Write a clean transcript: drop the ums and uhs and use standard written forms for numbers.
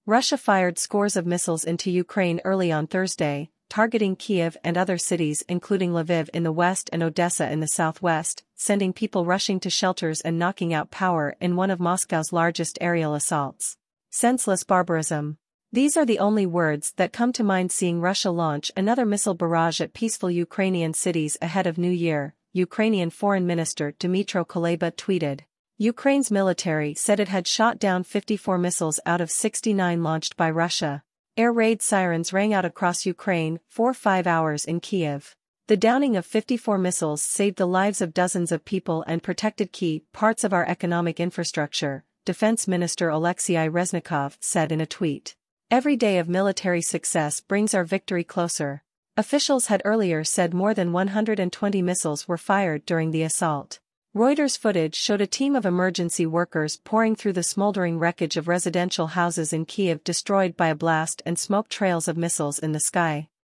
Russia fired scores of missiles into Ukraine early on Thursday, targeting Kyiv and other cities including Lviv in the west and Odesa in the southwest, sending people rushing to shelters and knocking out power in one of Moscow's largest aerial assaults. Senseless barbarism. These are the only words that come to mind seeing Russia launch another missile barrage at peaceful Ukrainian cities ahead of New Year, Ukrainian Foreign Minister Dmytro Kuleba tweeted. Ukraine's military said it had shot down 54 missiles out of 69 launched by Russia. Air raid sirens rang out across Ukraine for 5 hours in Kyiv. The downing of 54 missiles saved the lives of dozens of people and protected key parts of our economic infrastructure, Defense Minister Oleksii Reznikov said in a tweet. Every day of military success brings our victory closer. Officials had earlier said more than 120 missiles were fired during the assault. Reuters footage showed a team of emergency workers pouring through the smoldering wreckage of residential houses in Kyiv destroyed by a blast and smoke trails of missiles in the sky.